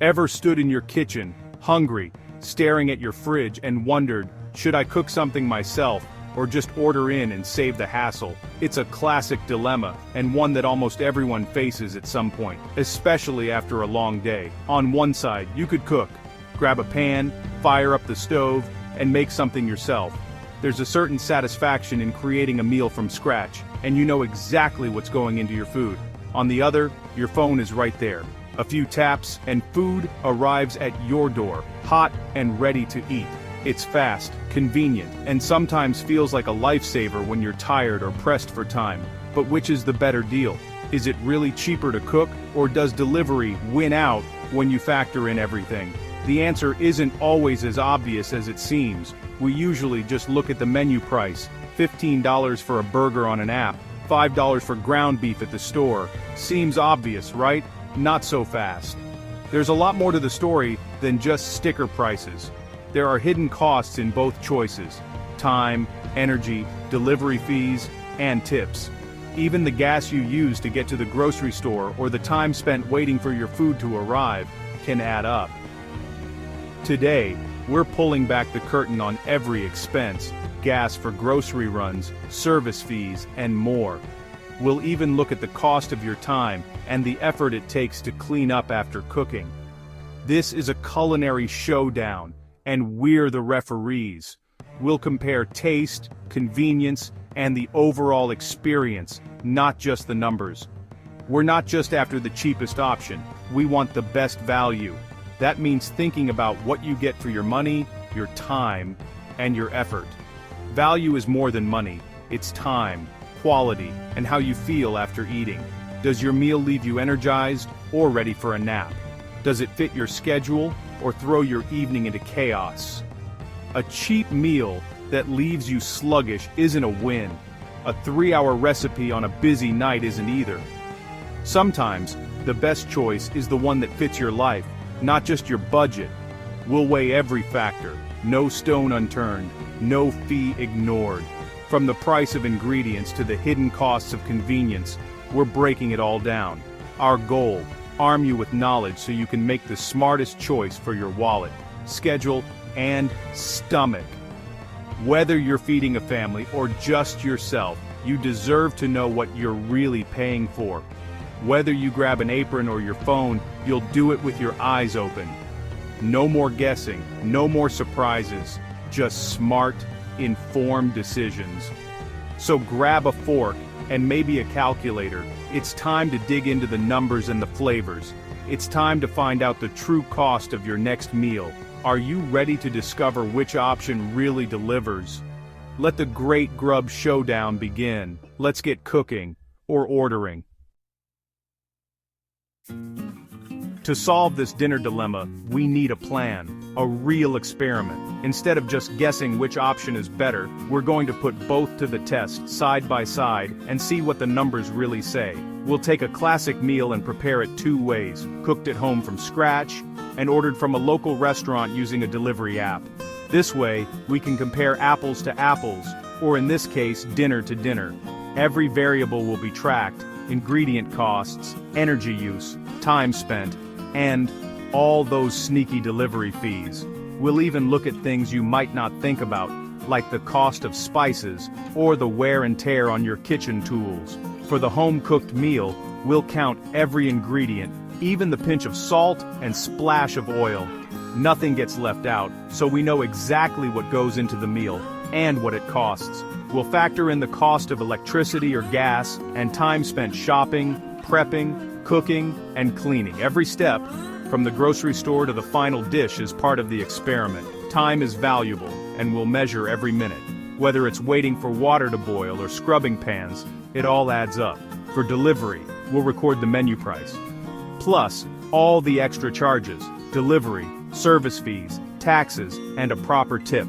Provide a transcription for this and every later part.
Ever stood in your kitchen, hungry, staring at your fridge and wondered, should I cook something myself, or just order in and save the hassle? It's a classic dilemma, and one that almost everyone faces at some point, especially after a long day. On one side, you could cook. Grab a pan, fire up the stove, and make something yourself. There's a certain satisfaction in creating a meal from scratch, and you know exactly what's going into your food. On the other, your phone is right there. A few taps, and food arrives at your door, hot and ready to eat. It's fast, convenient, and sometimes feels like a lifesaver when you're tired or pressed for time. But which is the better deal? Is it really cheaper to cook, or does delivery win out when you factor in everything? The answer isn't always as obvious as it seems. We usually just look at the menu price, $15 for a burger on an app, $5 for ground beef at the store. Seems obvious, right? Not so fast. There's a lot more to the story than just sticker prices. There are hidden costs in both choices: time, energy, delivery fees, and tips. Even the gas you use to get to the grocery store or the time spent waiting for your food to arrive can add up. Today, we're pulling back the curtain on every expense: gas for grocery runs, service fees, and more. We'll even look at the cost of your time and the effort it takes to clean up after cooking. This is a culinary showdown, and we're the referees. We'll compare taste, convenience, and the overall experience, not just the numbers. We're not just after the cheapest option, we want the best value. That means thinking about what you get for your money, your time, and your effort. Value is more than money, it's time, quality, and how you feel after eating. Does your meal leave you energized or ready for a nap? Does it fit your schedule or throw your evening into chaos? A cheap meal that leaves you sluggish isn't a win. A 3-hour recipe on a busy night isn't either. Sometimes, the best choice is the one that fits your life, not just your budget. We'll weigh every factor, no stone unturned, no fee ignored. From the price of ingredients to the hidden costs of convenience, we're breaking it all down. Our goal: arm you with knowledge so you can make the smartest choice for your wallet, schedule, and stomach. Whether you're feeding a family or just yourself, you deserve to know what you're really paying for. Whether you grab an apron or your phone, you'll do it with your eyes open. No more guessing, no more surprises, just smart, informed decisions. So grab a fork and maybe a calculator. It's time to dig into the numbers and the flavors. It's time to find out the true cost of your next meal. Are you ready to discover which option really delivers? Let the Great Grub Showdown begin. Let's get cooking, or ordering. To solve this dinner dilemma, we need a plan, a real experiment. Instead of just guessing which option is better, we're going to put both to the test, side by side, and see what the numbers really say. We'll take a classic meal and prepare it 2 ways: cooked at home from scratch, and ordered from a local restaurant using a delivery app. This way, we can compare apples to apples, or in this case, dinner to dinner. Every variable will be tracked: ingredient costs, energy use, time spent, and all those sneaky delivery fees. We'll even look at things you might not think about, like the cost of spices or the wear and tear on your kitchen tools. For the home-cooked meal, we'll count every ingredient, even the pinch of salt and splash of oil. Nothing gets left out, so we know exactly what goes into the meal and what it costs. We'll factor in the cost of electricity or gas and time spent shopping, prepping, cooking, and cleaning. Every step, from the grocery store to the final dish, is part of the experiment. Time is valuable, and we'll measure every minute. Whether it's waiting for water to boil or scrubbing pans, it all adds up. For delivery, we'll record the menu price, plus all the extra charges: delivery, service fees, taxes, and a proper tip.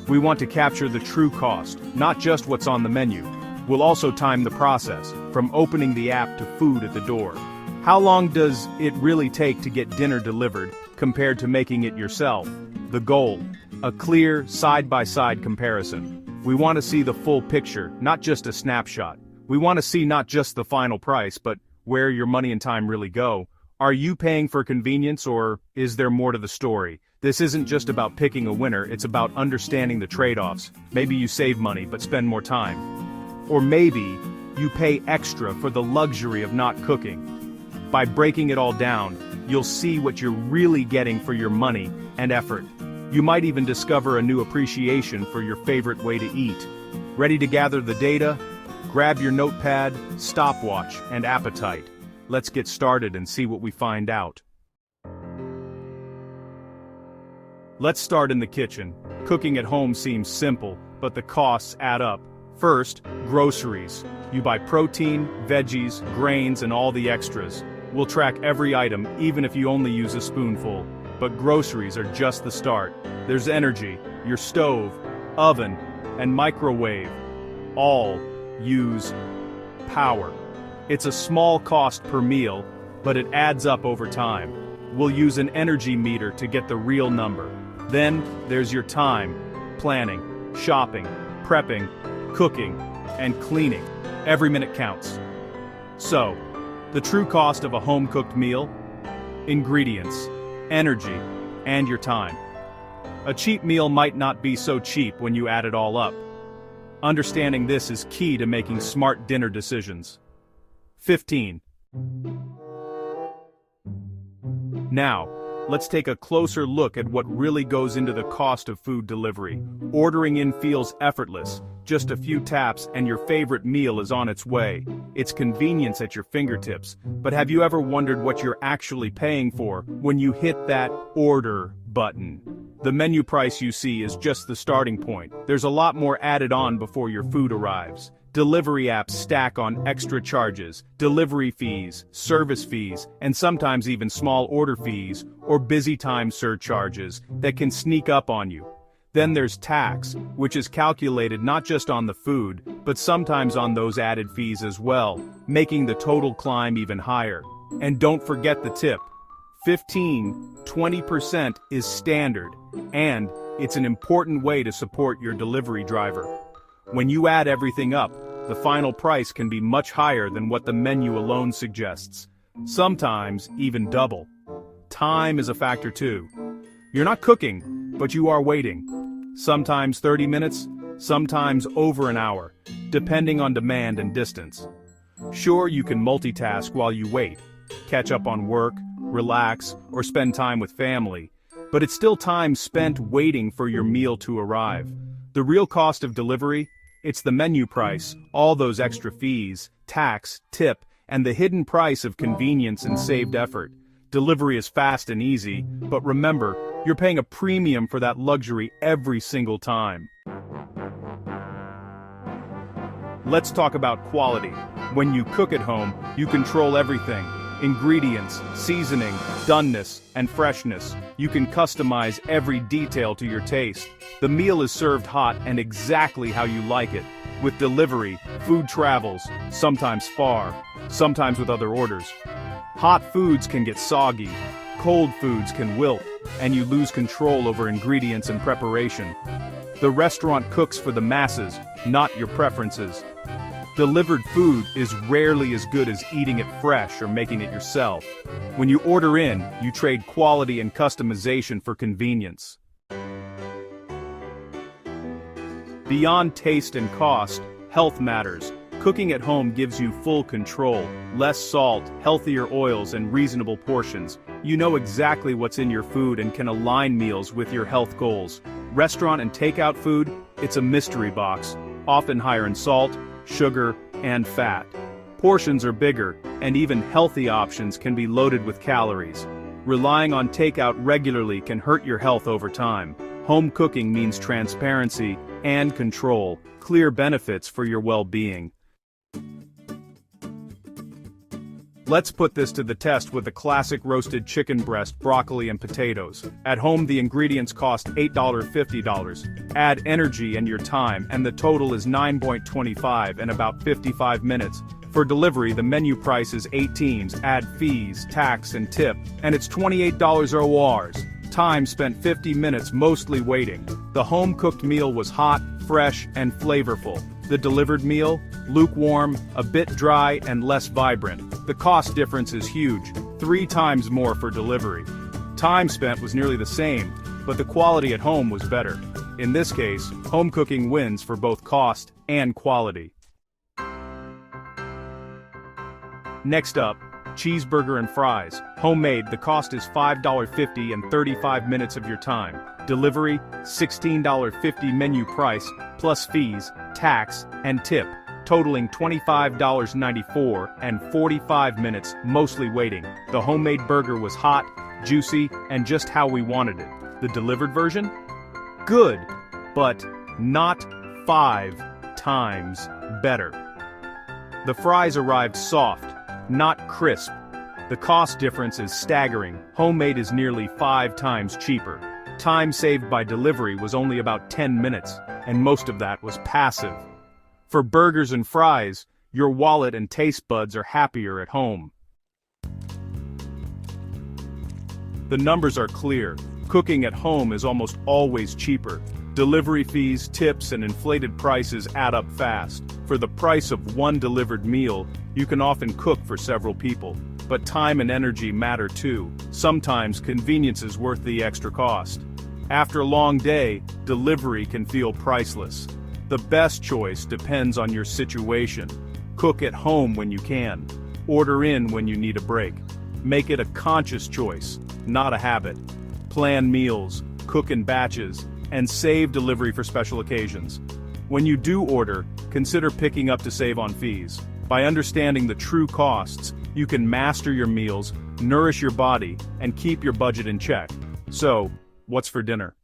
We want to capture the true cost, not just what's on the menu. We'll also time the process, from opening the app to food at the door. How long does it really take to get dinner delivered, compared to making it yourself? The goal: a clear, side-by-side comparison. We want to see the full picture, not just a snapshot. We want to see not just the final price, but where your money and time really go, Are you paying for convenience, or is there more to the story? This isn't just about picking a winner, it's about understanding the trade-offs. Maybe you save money but spend more time. Or maybe you pay extra for the luxury of not cooking. By breaking it all down, you'll see what you're really getting for your money and effort. You might even discover a new appreciation for your favorite way to eat. Ready to gather the data? Grab your notepad, stopwatch, and appetite. Let's get started and see what we find out. Let's start in the kitchen. Cooking at home seems simple, but the costs add up. First, groceries. You buy protein, veggies, grains, and all the extras. We'll track every item, even if you only use a spoonful. But groceries are just the start. There's energy, your stove, oven, and microwave. All use power. It's a small cost per meal, but it adds up over time. We'll use an energy meter to get the real number. Then, there's your time, planning, shopping, prepping, cooking, and cleaning. Every minute counts. So, the true cost of a home-cooked meal? Ingredients, energy, and your time. A cheap meal might not be so cheap when you add it all up. Understanding this is key to making smart dinner decisions. 15. Now, let's take a closer look at what really goes into the cost of food delivery. Ordering in feels effortless. Just a few taps and your favorite meal is on its way. It's convenience at your fingertips. But have you ever wondered what you're actually paying for when you hit that order button? The menu price you see is just the starting point. There's a lot more added on before your food arrives. Delivery apps stack on extra charges, delivery fees, service fees, and sometimes even small order fees or busy time surcharges that can sneak up on you. Then there's tax, which is calculated not just on the food, but sometimes on those added fees as well, making the total climb even higher. And don't forget the tip. 15–20% is standard, and it's an important way to support your delivery driver. When you add everything up, the final price can be much higher than what the menu alone suggests. Sometimes even double. Time is a factor too. You're not cooking, but you are waiting. Sometimes 30 minutes, sometimes over an hour, depending on demand and distance. Sure, you can multitask while you wait, catch up on work, relax, or spend time with family, but it's still time spent waiting for your meal to arrive. The real cost of delivery? It's the menu price, all those extra fees, tax, tip, and the hidden price of convenience and saved effort. Delivery is fast and easy, but remember, you're paying a premium for that luxury every single time. Let's talk about quality. When you cook at home, you control everything. Ingredients, seasoning, doneness, and freshness. You can customize every detail to your taste. The meal is served hot and exactly how you like it. With delivery, food travels, sometimes far, sometimes with other orders. Hot foods can get soggy, cold foods can wilt, and you lose control over ingredients and preparation. The restaurant cooks for the masses, not your preferences. Delivered food is rarely as good as eating it fresh or making it yourself. When you order in, you trade quality and customization for convenience. Beyond taste and cost, health matters. Cooking at home gives you full control, less salt, healthier oils, and reasonable portions. You know exactly what's in your food and can align meals with your health goals. Restaurant and takeout food, it's a mystery box, often higher in salt, sugar, and fat. Portions are bigger, and even healthy options can be loaded with calories. Relying on takeout regularly can hurt your health over time. Home cooking means transparency and control, clear benefits for your well-being. Let's put this to the test with a classic roasted chicken breast, broccoli, and potatoes. At home, the ingredients cost $8.50. Add energy and your time, and the total is $9.25 and about 55 minutes. For delivery, the menu price is $18. Add fees, tax, and tip, and it's $28 ORs. Time spent 50 minutes mostly waiting. The home-cooked meal was hot, fresh, and flavorful. The delivered meal? Lukewarm, a bit dry, and less vibrant. The cost difference is huge. 3 times more for delivery. Time spent was nearly the same, but the quality at home was better. In this case, home cooking wins for both cost and quality. Next up, cheeseburger and fries. Homemade, the cost is $5.50 and 35 minutes of your time. Delivery, $16.50 menu price, plus fees, tax, and tip, totaling $25.94 and 45 minutes, mostly waiting. The homemade burger was hot, juicy, and just how we wanted it. The delivered version? Good, but not 5 times better. The fries arrived soft, not crisp. The cost difference is staggering. Homemade is nearly 5 times cheaper. Time saved by delivery was only about 10 minutes, and most of that was passive. For burgers and fries, your wallet and taste buds are happier at home. The numbers are clear. Cooking at home is almost always cheaper. Delivery fees, tips, and inflated prices add up fast. For the price of one delivered meal, you can often cook for several people. But time and energy matter too. Sometimes convenience is worth the extra cost. After a long day, delivery can feel priceless. The best choice depends on your situation. Cook at home when you can. Order in when you need a break. Make it a conscious choice, not a habit. Plan meals, cook in batches, and save delivery for special occasions. When you do order, consider picking up to save on fees. By understanding the true costs, you can master your meals, nourish your body, and keep your budget in check. So, what's for dinner?